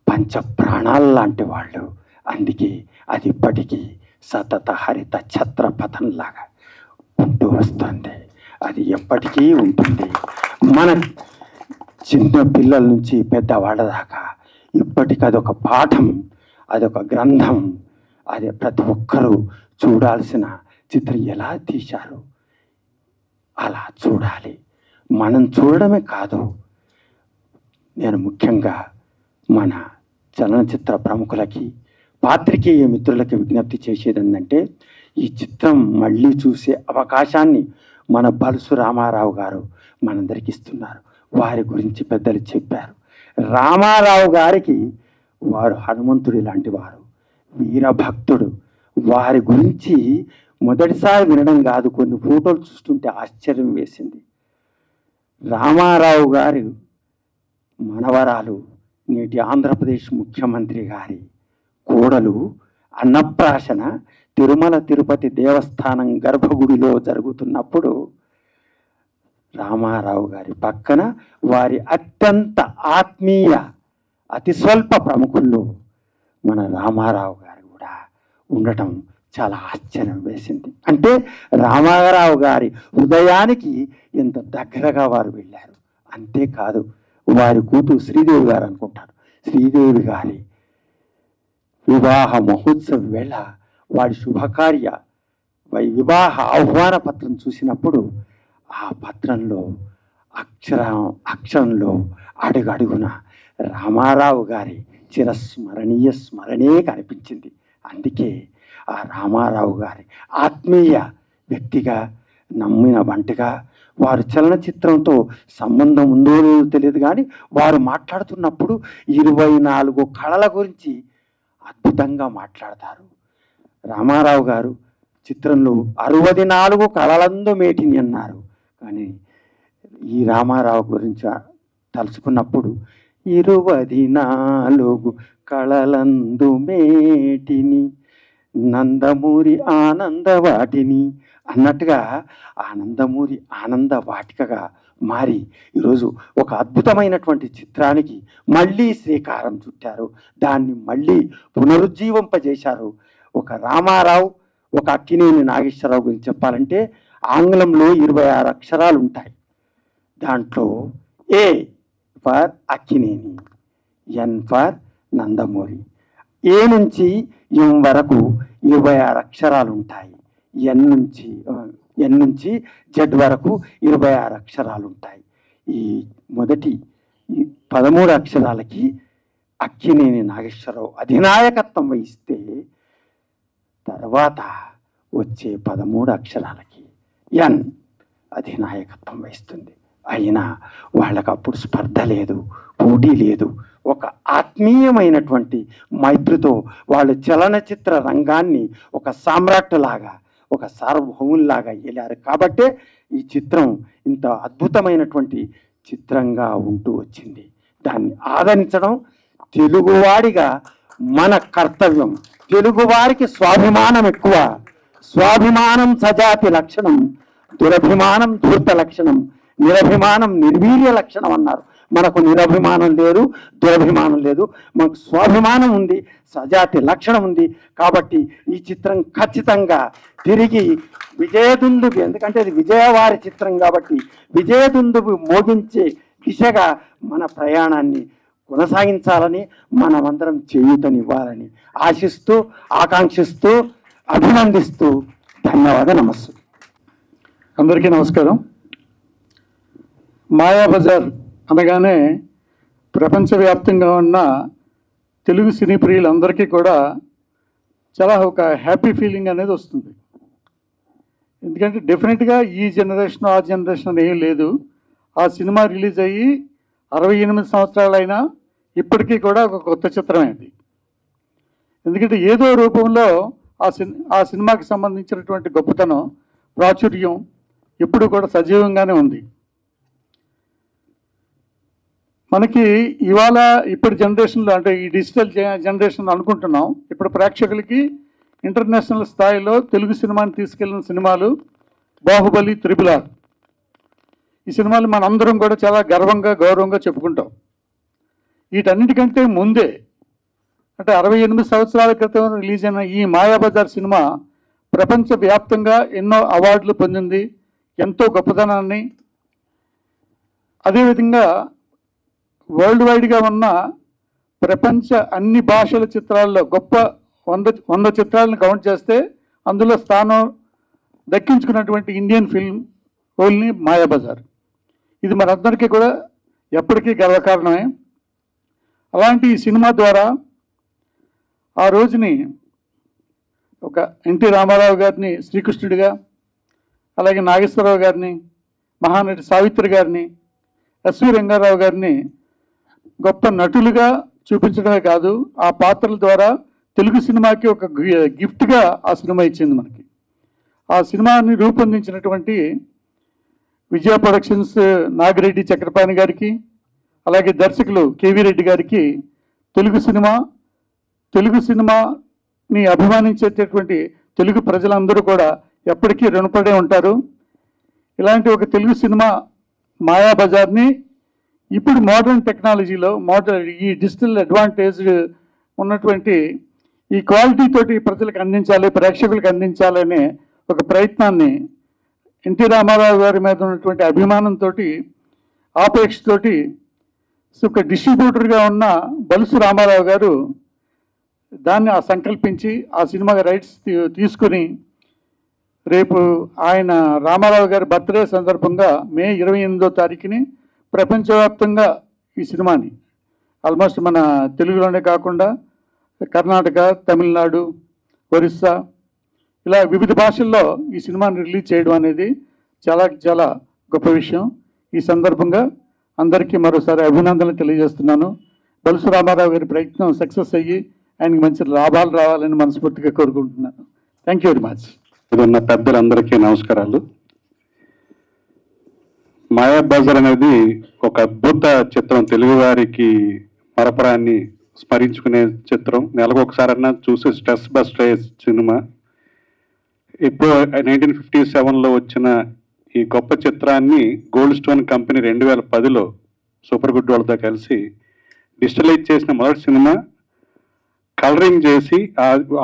పంచ ప్రాణాలు లాంటి వాళ్ళు. అందుకే అది ఇప్పటికీ సతత హరిత ఛత్రపథంలాగా ఉంటూ వస్తుంది. అది ఎప్పటికీ ఉంటుంది. మన చిన్న పిల్లల నుంచి పెద్దవాళ్ళ దాకా ఇప్పటికీ అదొక పాఠం, అదొక గ్రంథం. అది ప్రతి ఒక్కరూ చూడాల్సిన చిత్రం. ఎలా తీశారు అలా చూడాలి. మనం చూడడమే కాదు, నేను ముఖ్యంగా మన చలనచిత్ర ప్రముఖులకి, పాత్రికేయ మిత్రులకి విజ్ఞప్తి చేసేది ఏంటంటే, ఈ చిత్రం మళ్ళీ చూసే అవకాశాన్ని మన బలుసు రామారావు గారు మనందరికి ఇస్తున్నారు. వారి గురించి పెద్దలు చెప్పారు. రామారావు గారికి వారు హనుమంతుడి లాంటి వారు, వీరభక్తుడు. వారి గురించి మొదటిసారి వినడం కాదు, కొన్ని ఫోటోలు చూస్తుంటే ఆశ్చర్యం వేసింది. రామారావు గారి మనవరాలు, నేటి ఆంధ్రప్రదేశ్ ముఖ్యమంత్రి గారి కోడలు అన్నప్రాశన తిరుమల తిరుపతి దేవస్థానం గర్భగుడిలో జరుగుతున్నప్పుడు రామారావు గారి పక్కన వారి అత్యంత ఆత్మీయ అతి స్వల్ప ప్రముఖుల్లో మన రామారావు గారు కూడా ఉండటం చాలా ఆశ్చర్యం వేసింది. అంటే రామారావు గారి హృదయానికి ఎంత దగ్గరగా వారు వెళ్ళారు. అంతేకాదు, వారి కూతురు శ్రీదేవి గారు అనుకుంటారు, శ్రీదేవి గారి వివాహ మహోత్సవ వేళ వారి శుభకార్య వివాహ ఆహ్వాన పత్రం చూసినప్పుడు ఆ పత్రంలో అక్షరంలో అడుగడుగున రామారావు గారి స్మరణే కనిపించింది. అందుకే ఆ రామారావు గారి ఆత్మీయ వ్యక్తిగా, నమ్మిన వంటగా, వారు చలనచిత్రంతో సంబంధం ఉందో లేదో తెలియదు కానీ వారు మాట్లాడుతున్నప్పుడు 24 కళల గురించి అద్భుతంగా మాట్లాడతారు. రామారావు గారు చిత్రంలో 64 కళలందు మేటిని అన్నారు. కానీ ఈ రామారావు గురించి తలుచుకున్నప్పుడు 24 కళలందు మేటిని నందమూరి ఆనందవాటిని అన్నట్టుగా ఆనందమూరి ఆనంద వాటికగా మారి ఈరోజు ఒక అద్భుతమైనటువంటి చిత్రానికి మళ్ళీ శ్రీకారం చుట్టారు. దాన్ని మళ్ళీ పునరుజ్జీవింపజేశారు. ఒక రామారావు, ఒక అక్కినేని నాగేశ్వరరావు గురించి చెప్పాలంటే ఆంగ్లంలో 26 అక్షరాలు ఉంటాయి. దాంట్లో A for Akkineni, N for Nandamuri, A నుంచి ఎం వరకు 26 అక్షరాలు ఉంటాయి. ఎన్ నుంచి జెడ్ వరకు 26 అక్షరాలు ఉంటాయి. ఈ మొదటి 13 అక్షరాలకి అక్కినేని నాగేశ్వరరావు అధినాయకత్వం వహిస్తే, తర్వాత వచ్చే 13 అక్షరాలకి ఎన్ అధినాయకత్వం వహిస్తుంది. అయినా వాళ్ళకు అప్పుడు స్పర్ధ లేదు, పోటీ లేదు. ఒక ఆత్మీయమైనటువంటి మైత్రితో వాళ్ళు చలనచిత్ర రంగాన్ని ఒక సామ్రాట్టులాగా, ఒక సార్వభౌముల్లాగా వెళ్ళారు. కాబట్టే ఈ చిత్రం ఇంత అద్భుతమైనటువంటి చిత్రంగా ఉంటూ వచ్చింది. దాన్ని ఆదరించడం తెలుగువాడిగా మన కర్తవ్యం. తెలుగువారికి స్వాభిమానం ఎక్కువ. స్వాభిమానం సజాతి లక్షణం, దురభిమానం ధూర్త లక్షణం, నిరభిమానం నిర్వీర్య లక్షణం అన్నారు. మనకు నిరభిమానం లేదు, దురభిమానం లేదు, మనకు స్వాభిమానం ఉంది, సజాతి లక్షణం ఉంది. కాబట్టి ఈ చిత్రం ఖచ్చితంగా తిరిగి విజయదుందుబి, ఎందుకంటే ఇది విజయవారి చిత్రం కాబట్టి విజయదుందుబి మోగించే దిశగా మన ప్రయాణాన్ని కొనసాగించాలని, మనమందరం చేయూతనివ్వాలని ఆశిస్తూ, ఆకాంక్షిస్తూ, అభినందిస్తూ నమస్సు. అందరికీ నమస్కారం. మాయాబజార్ అనగానే ప్రపంచవ్యాప్తంగా ఉన్న తెలుగు సినీ ప్రియులందరికీ కూడా చాలా ఒక హ్యాపీ ఫీలింగ్ అనేది వస్తుంది. ఎందుకంటే డెఫినెట్గా ఈ జనరేషన్ ఆ జనరేషన్ ఏం లేదు. ఆ సినిమా రిలీజ్ అయ్యి 68 సంవత్సరాలైనా ఇప్పటికీ కూడా ఒక కొత్త చిత్రమే అది. ఎందుకంటే ఏదో రూపంలో ఆ సినిమాకి సంబంధించినటువంటి గొప్పతనం, ప్రాచుర్యం ఎప్పుడు కూడా సజీవంగానే ఉంది. మనకి ఇవాళ ఇప్పుడు జనరేషన్లో, అంటే ఈ డిజిటల్ జనరేషన్ అనుకుంటున్నాం, ఇప్పుడు ప్రేక్షకులకి ఇంటర్నేషనల్ స్థాయిలో తెలుగు సినిమాని తీసుకెళ్లిన సినిమాలు బాహుబలి, త్రిపుల్ ఆర్. ఈ సినిమాలు మనందరం కూడా చాలా గర్వంగా, గౌరవంగా చెప్పుకుంటాం. వీటన్నిటికంటే ముందే, అంటే 68 సంవత్సరాల క్రితం రిలీజ్ అయిన ఈ మాయాబజార్ సినిమా ప్రపంచవ్యాప్తంగా ఎన్నో అవార్డులు పొందింది, ఎంతో గొప్పతనాన్ని. అదేవిధంగా వరల్డ్ వైడ్గా ఉన్న ప్రపంచ అన్ని భాషల చిత్రాల్లో గొప్ప 100 చిత్రాలను కౌంట్ చేస్తే అందులో స్థానం దక్కించుకున్నటువంటి ఇండియన్ ఫిల్మ్ ఓన్లీ మాయాబజార్. ఇది మనందరికీ కూడా ఎప్పటికీ గర్వకారణమే. అలాంటి ఈ సినిమా ద్వారా ఆ రోజుని ఒక ఎన్టీ రామారావు గారిని శ్రీకృష్ణుడిగా, అలాగే నాగేశ్వరరావు గారిని, మహానటి సావిత్రి గారిని, ఎస్వి రంగారావు గారిని గొప్ప నటులుగా చూపించడమే కాదు, ఆ పాత్రల ద్వారా తెలుగు సినిమాకి ఒక గిఫ్ట్గా ఆ సినిమా ఇచ్చింది మనకి. ఆ సినిమాని రూపొందించినటువంటి విజయ ప్రొడక్షన్స్ నాగిరెడ్డి చక్రపాణి గారికి, అలాగే దర్శకులు కేవీ రెడ్డి గారికి, తెలుగు సినిమాని అభిమానించేటటువంటి తెలుగు ప్రజలందరూ కూడా ఎప్పటికీ రుణపడే ఉంటారు. ఇలాంటి ఒక తెలుగు సినిమా మాయాబజార్ని ఇప్పుడు మోడర్న్ టెక్నాలజీలో, ఈ డిజిటల్ అడ్వాంటేజ్ ఉన్నటువంటి ఈ క్వాలిటీ తోటి ప్రజలకు అందించాలి, ప్రేక్షకులకు అందించాలనే ఒక ప్రయత్నాన్ని ఎన్టీ రామారావు గారి మీద ఉన్నటువంటి అభిమానంతో, ఆపేక్షతోటి ఒక డిస్ట్రిబ్యూటర్గా ఉన్న బలుసు రామారావు గారు దాన్ని సంకల్పించి ఆ సినిమా రైట్స్ తీసుకుని రేపు ఆయన రామారావు గారి బర్త్డే సందర్భంగా మే 28వ తారీఖుని ప్రపంచవ్యాప్తంగా ఈ సినిమాని, ఆల్మోస్ట్ మన తెలుగులోనే కాకుండా కర్ణాటక, తమిళనాడు, ఒరిస్సా, ఇలా వివిధ భాషల్లో ఈ సినిమాని రిలీజ్ చేయడం అనేది చాలా చాలా గొప్ప విషయం. ఈ సందర్భంగా అందరికీ మరోసారి అభినందనలు తెలియజేస్తున్నాను. బలుసు రామారావు గారి ప్రయత్నం సక్సెస్ అయ్యి ఆయనకి మంచి లాభాలు రావాలని మనస్ఫూర్తిగా కోరుకుంటున్నాను. Thank you very much. ఇదున్న పెద్దలందరికీ నమస్కారాలు. మాయాబజార్ అనేది ఒక అద్భుత చిత్రం, తెలుగువారికి మరపురాన్ని స్మరించుకునే చిత్రం. నెలకు ఒకసారన్నా చూసి స్ట్రెస్ బస్టర్ సినిమా. ఇప్పుడు 1957లో వచ్చిన ఈ గొప్ప చిత్రాన్ని గోల్డ్ స్టోన్ కంపెనీ 2010లో సూపర్ గుడ్ వాళ్ళతో కలిసి డిజిటలైజ్ చేసిన మొదటి సినిమా. కలరింగ్ చేసి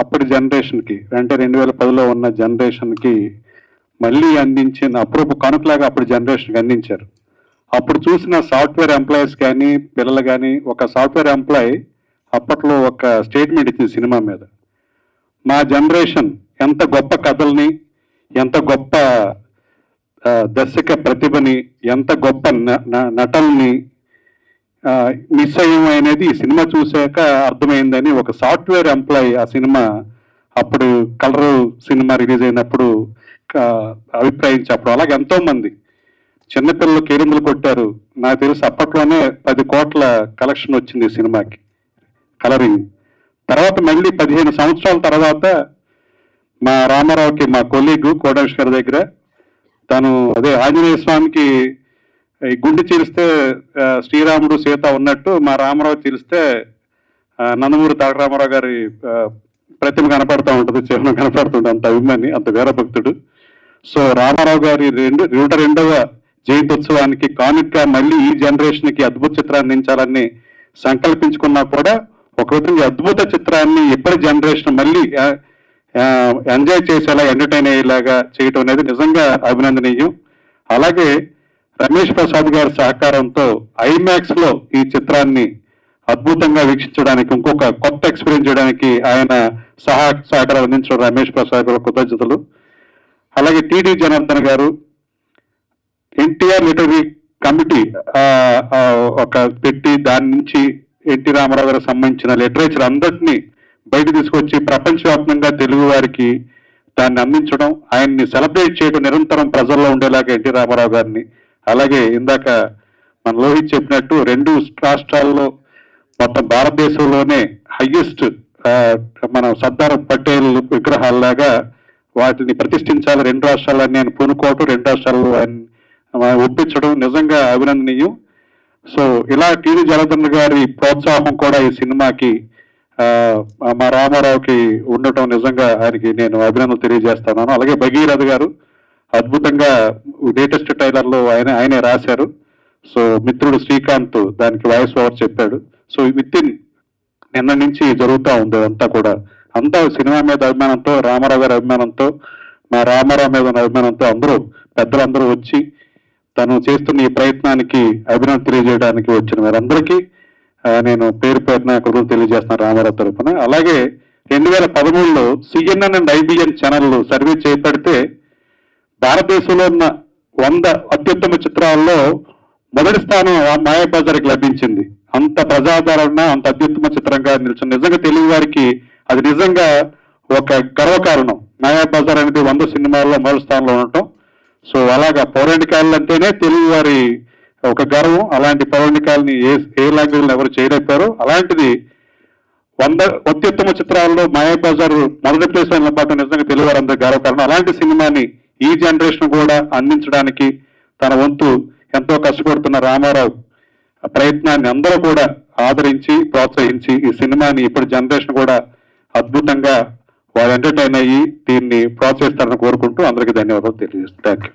అప్పటి జనరేషన్కి, అంటే 2010లో ఉన్న జనరేషన్కి మళ్ళీ అందించిన అప్రూప కానుకలాగా అప్పుడు జనరేషన్కి అందించారు. అప్పుడు చూసిన సాఫ్ట్వేర్ ఎంప్లాయీస్ కానీ, పిల్లలు కానీ, ఒక సాఫ్ట్వేర్ ఎంప్లాయీ అప్పట్లో ఒక స్టేట్మెంట్ ఇచ్చింది సినిమా మీద. మా జనరేషన్ ఎంత గొప్ప కథల్ని, ఎంత గొప్ప దర్శక ప్రతిభని, ఎంత గొప్ప నటల్ని మిస్ అయ్యాము అనేది ఈ సినిమా చూశాక అర్థమైందని ఒక సాఫ్ట్వేర్ ఎంప్లాయీ ఆ సినిమా అప్పుడు కలర్ సినిమా రిలీజ్ అయినప్పుడు అభిప్రాయించి, అప్పుడు అలాగే ఎంతోమంది చిన్నపిల్లలు కేరిందులు కొట్టారు. నాకు తెలిసి అప్పట్లోనే 10 కోట్ల కలెక్షన్ వచ్చింది ఈ సినిమాకి కలరింగ్. తర్వాత మళ్ళీ 15 సంవత్సరాల తర్వాత మా రామారావుకి మా కొలీగ్ కోటేష్ గారి దగ్గర తను అదే ఆంజనేయ స్వామికి ఈ గుండె చీలిస్తే శ్రీరాముడు సీత ఉన్నట్టు మా రామారావు చీలిస్తే నందమూరి తారక రామారావు గారి ప్రతిమ కనపడుతూ ఉంటుంది, చిహ్నం కనపడుతుంది. అంత అభిమాని, అంత వీరభక్తుడు. సో రామారావు గారి 102వ జయంత్యోత్సవానికి కానుకగా మళ్ళీ ఈ జనరేషన్ కి అద్భుత చిత్రాన్ని అందించాలని సంకల్పించుకున్నా కూడా ఒక విధంగా అద్భుత చిత్రాన్ని ఇప్పటి జనరేషన్ మళ్ళీ ఎంజాయ్ చేసేలా, ఎంటర్టైన్ అయ్యేలాగా చేయటం అనేది నిజంగా అభినందనీయం. అలాగే రమేష్ ప్రసాద్ గారి సహకారంతో ఐమాక్స్ లో ఈ చిత్రాన్ని అద్భుతంగా వీక్షించడానికి, ఇంకొక కొత్త ఎక్స్పీరియన్స్ చేయడానికి ఆయన సహకారం అందించడం రమేష్ ప్రసాద్ గారు కృతజ్ఞతలు. అలాగే టిడి జనార్దన్ గారు, ఎన్టీఆర్ లిటరీ కమిటీ ఒక పెట్టి దాని నుంచి ఎన్టీ రామారావు గారికి సంబంధించిన లిటరేచర్ అందరినీ బయట తీసుకొచ్చి ప్రపంచవ్యాప్తంగా తెలుగు వారికి దాన్ని అందించడం, ఆయన్ని సెలబ్రేట్ చేయడం, నిరంతరం ప్రజల్లో ఉండేలాగా ఎన్టీ రామారావు గారిని. అలాగే ఇందాక మన లోహిత్ చెప్పినట్టు 2 రాష్ట్రాల్లో మొత్తం భారతదేశంలోనే హైయెస్ట్ మన సర్దార్ పటేల్ విగ్రహాల్లాగా వాటిని ప్రతిష్ఠించాలి 2 రాష్ట్రాలని నేను పూనుకోవటం, 2 రాష్ట్రాల్లో ఒప్పించడం నిజంగా అభినందనీయం. సో ఇలా టీవీ జనార్దన్ గారి ప్రోత్సాహం కూడా ఈ సినిమాకి మా రామారావుకి ఉండటం నిజంగా ఆయనకి నేను అభినందనలు తెలియజేస్తున్నాను. అలాగే భగీరథ గారు అద్భుతంగా లేటెస్ట్ ట్రైలర్లో ఆయనే రాశారు. సో మిత్రుడు శ్రీకాంత్ దానికి వాయిస్ ఓవర్ చెప్పాడు. సో నిన్న నుంచి జరుగుతూ ఉంది అంతా సినిమా మీద అభిమానంతో, రామారావు గారి అభిమానంతో, మా రామారావు మీద ఉన్న అభిమానంతో పెద్దలందరూ వచ్చి తను చేస్తున్న ఈ ప్రయత్నానికి అభినందన తెలియజేయడానికి వచ్చిన వారందరికీ నేను పేరు పేరున కృతజ్ఞతలు తెలియజేస్తున్నాను రామారావు తరఫున. అలాగే 2013లో CNN అండ్ IBN ఛానళ్ళు సర్వే చేపడితే భారతదేశంలో ఉన్న 100 అత్యుత్తమ చిత్రాల్లో మొదటి స్థానం మాయాబజార్కి లభించింది. అంత ప్రజాదరణ, అంత అత్యుత్తమ చిత్రంగా నిలిచిన నిజంగా తెలుగు వారికి అది నిజంగా ఒక గర్వకారణం. మాయాబజార్ అనేది 100 సినిమాల్లో మొదటి స్థానంలో ఉండటం. సో అలాగా పౌరాణికాలు అంటేనే తెలుగు వారి ఒక గర్వం. అలాంటి పౌరాణికాలని ఏ లాంగ్వేజ్లో ఎవరు చేయలేపారు. అలాంటిది 100 అత్యుత్తమ చిత్రాల్లో మాయాబజార్ మొదటి ప్లేస్ లో నిలబడటం నిజంగా తెలుగు వారందరూ గర్వకారణం. అలాంటి సినిమాని ఈ జనరేషన్ కూడా అందించడానికి తన వంతు ఎంతో కష్టపడుతున్న రామారావు ప్రయత్నాన్ని అందరూ కూడా ఆదరించి ప్రోత్సహించి ఈ సినిమాని ఇప్పటి జనరేషన్ కూడా అద్భుతంగా వాళ్ళు ఎంటర్టైన్ అయ్యి దీన్ని ప్రోత్సహిస్తారని కోరుకుంటూ అందరికీ ధన్యవాదాలు తెలియజేస్తాను. Thank you.